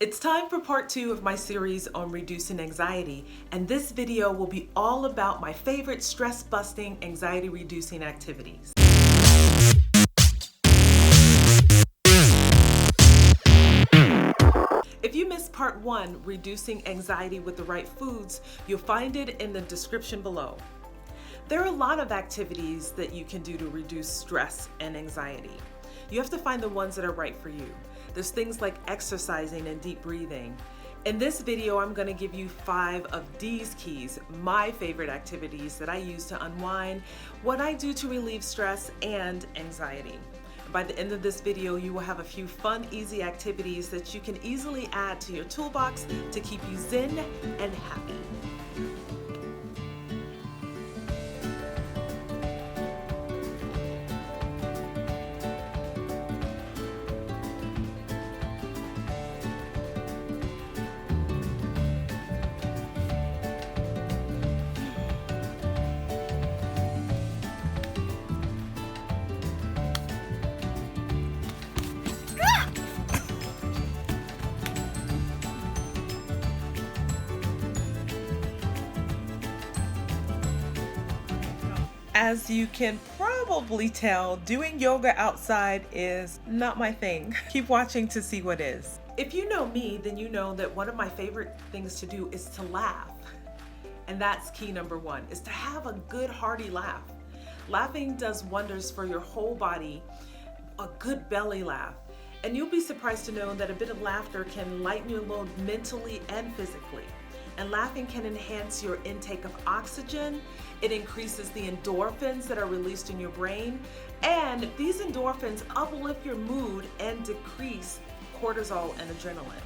It's time for part 2 of my series on reducing anxiety, and this video will be all about my favorite stress-busting, anxiety-reducing activities. If you missed part 1, reducing anxiety with the right foods, you'll find it in the description below. There are a lot of activities that you can do to reduce stress and anxiety. You have to find the ones that are right for you. There's things like exercising and deep breathing. In this video, I'm going to give you 5 of Dee's keys, my favorite activities that I use to unwind, what I do to relieve stress and anxiety. By the end of this video, you will have a few fun, easy activities that you can easily add to your toolbox to keep you zen and happy. As you can probably tell, doing yoga outside is not my thing. Keep watching to see what is. If you know me, then you know that one of my favorite things to do is to laugh. And that's key number 1, is to have a good hearty laugh. Laughing does wonders for your whole body, a good belly laugh. And you'll be surprised to know that a bit of laughter can lighten your load mentally and physically. And laughing can enhance your intake of oxygen. It increases the endorphins that are released in your brain. And these endorphins uplift your mood and decrease cortisol and adrenaline.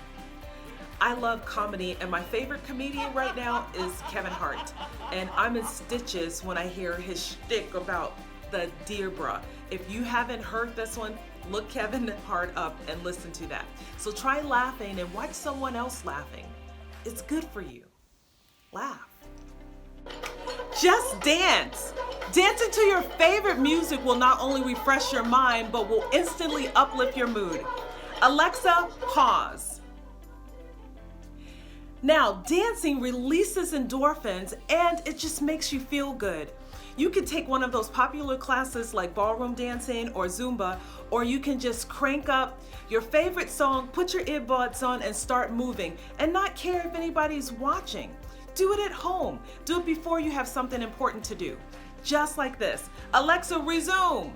I love comedy, and my favorite comedian right now is Kevin Hart. And I'm in stitches when I hear his shtick about the deer bruh. If you haven't heard this one, look Kevin Hart up and listen to that. So try laughing and watch someone else laughing. It's good for you. Laugh. Just dance. Dancing to your favorite music will not only refresh your mind, but will instantly uplift your mood. Alexa, pause. Now, dancing releases endorphins and it just makes you feel good. You can take one of those popular classes like ballroom dancing or Zumba, or you can just crank up your favorite song, put your earbuds on and start moving and not care if anybody's watching. Do it at home. Do it before you have something important to do. Just like this. Alexa, resume.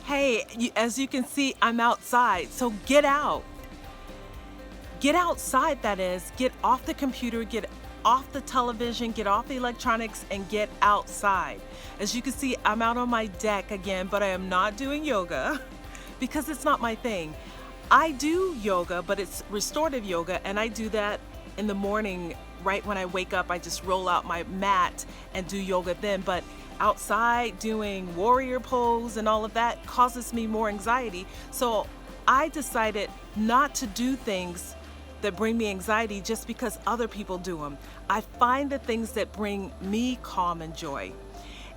Hey, as you can see, I'm outside, so get out. Get outside, that is. Get off the computer, get off the television, get off the electronics, and get outside. As you can see, I'm out on my deck again, but I am not doing yoga because it's not my thing. I do yoga, but it's restorative yoga, and I do that in the morning. Right when I wake up, I just roll out my mat and do yoga then. But outside doing warrior pose and all of that causes me more anxiety. So I decided not to do things that bring me anxiety just because other people do them. I find the things that bring me calm and joy.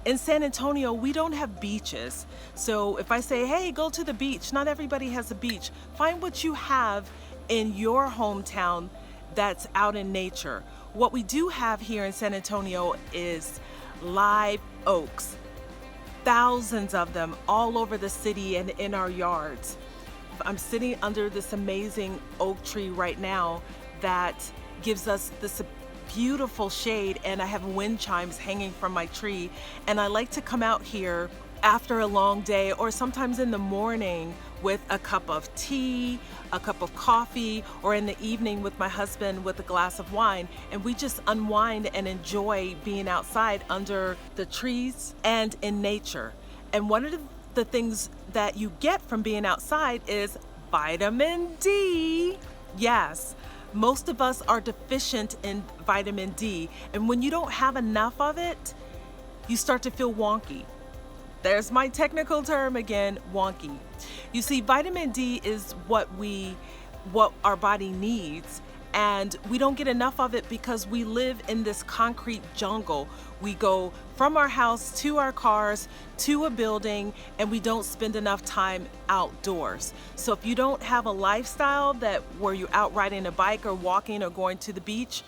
In San Antonio, we don't have beaches. So if I say, hey, go to the beach, not everybody has a beach. Find what you have in your hometown that's out in nature. What we do have here in San Antonio is live oaks, thousands of them all over the city and in our yards. I'm sitting under this amazing oak tree right now that gives us this beautiful shade, and I have wind chimes hanging from my tree, and I like to come out here after a long day or sometimes in the morning with a cup of tea, a cup of coffee, or in the evening with my husband with a glass of wine, and we just unwind and enjoy being outside under the trees and in nature. And one of the things that you get from being outside is vitamin D. Yes, most of us are deficient in vitamin D, and when you don't have enough of it, you start to feel wonky. There's my technical term again, wonky. You see, vitamin D is what our body needs, And we don't get enough of it because we live in this concrete jungle. We go from our house to our cars to a building, and we don't spend enough time outdoors. So if you don't have a lifestyle where you're out riding a bike or walking or going to the beach,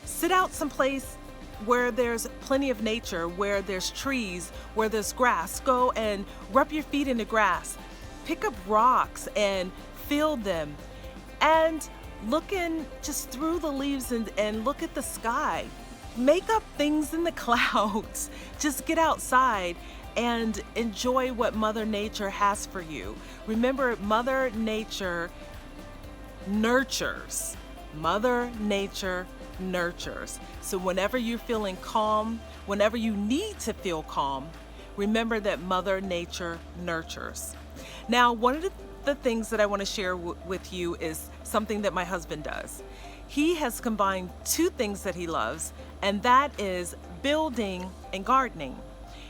sit out someplace where there's plenty of nature, where there's trees, where there's grass. Go and rub your feet in the grass. Pick up rocks and feel them. And look in just through the leaves and look at the sky. Make up things in the clouds. Just get outside and enjoy what Mother Nature has for you. Remember, Mother Nature nurtures. Mother Nature nurtures. So whenever you're feeling calm, whenever you need to feel calm, remember that Mother Nature nurtures. Now, one of the things that I want to share with you is something that my husband does. He has combined two things that he loves, and that is building and gardening.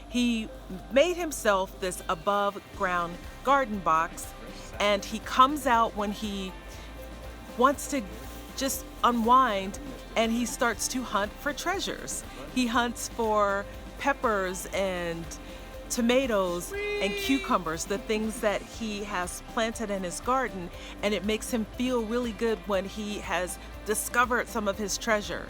He made himself this above ground garden box, and he comes out when he wants to just unwind, and he starts to hunt for treasures. He hunts for peppers and tomatoes and cucumbers, the things that he has planted in his garden, and it makes him feel really good when he has discovered some of his treasure.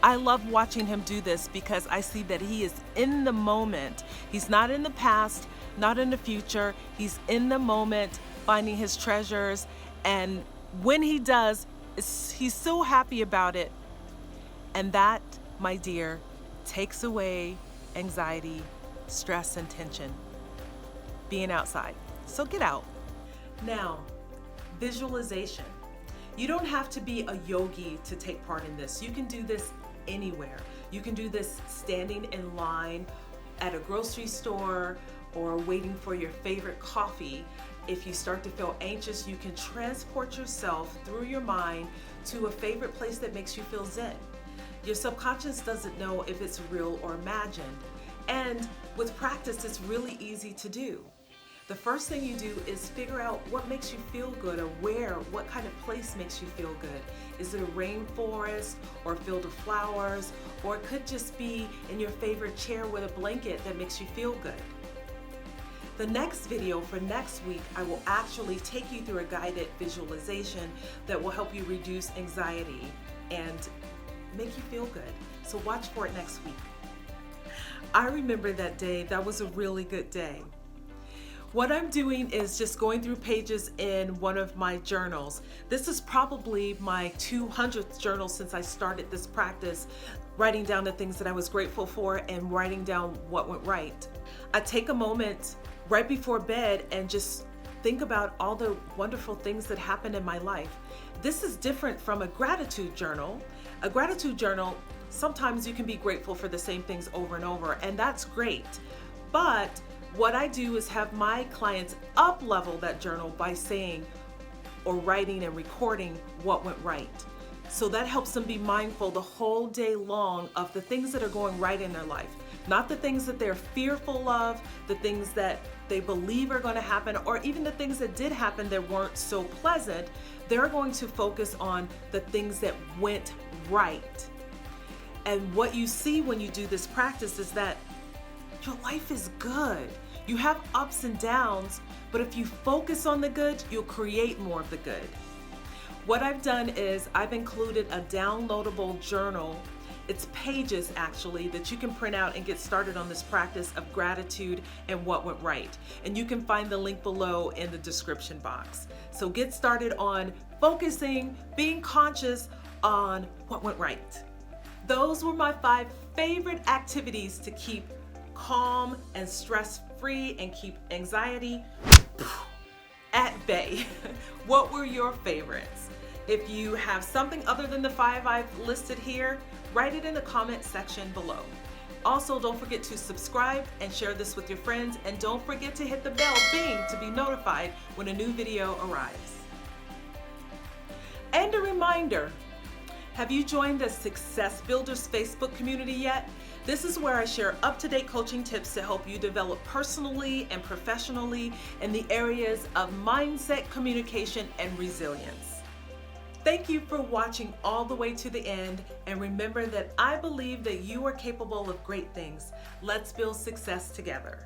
I love watching him do this because I see that he is in the moment. He's not in the past, not in the future. He's in the moment finding his treasures, and when he does, he's so happy about it. And that, my dear, takes away anxiety, stress, and tension. Being outside. So get out. Now, visualization. You don't have to be a yogi to take part in this. You can do this anywhere. You can do this standing in line at a grocery store or waiting for your favorite coffee. If you start to feel anxious, you can transport yourself through your mind to a favorite place that makes you feel zen. Your subconscious doesn't know if it's real or imagined. And with practice, it's really easy to do. The first thing you do is figure out what makes you feel good, or what kind of place makes you feel good. Is it a rainforest or a field of flowers? Or it could just be in your favorite chair with a blanket that makes you feel good. The next video for next week, I will actually take you through a guided visualization that will help you reduce anxiety and make you feel good. So watch for it next week. I remember that day. That was a really good day. What I'm doing is just going through pages in one of my journals. This is probably my 200th journal since I started this practice, writing down the things that I was grateful for and writing down what went right. I take a moment right before bed and just think about all the wonderful things that happened in my life. This is different from a gratitude journal. A gratitude journal, sometimes you can be grateful for the same things over and over, and that's great. But what I do is have my clients up-level that journal by saying or writing and recording what went right. So that helps them be mindful the whole day long of the things that are going right in their life. Not the things that they're fearful of, the things that they believe are going to happen, or even the things that did happen that weren't so pleasant. They're going to focus on the things that went right. And what you see when you do this practice is that your life is good. You have ups and downs, but if you focus on the good, you'll create more of the good. What I've done is I've included a downloadable journal. It's pages actually that you can print out and get started on this practice of gratitude and what went right. And you can find the link below in the description box. So get started on focusing, being conscious on what went right. Those were my 5 favorite activities to keep calm and stress-free and keep anxiety at bay. What were your favorites? If you have something other than the 5 I've listed here, write it in the comment section below. Also, don't forget to subscribe and share this with your friends, and don't forget to hit the bell bing to be notified when a new video arrives. And a reminder, have you joined the Success Builders Facebook community yet? This is where I share up-to-date coaching tips to help you develop personally and professionally in the areas of mindset, communication, and resilience. Thank you for watching all the way to the end, and remember that I believe that you are capable of great things. Let's build success together.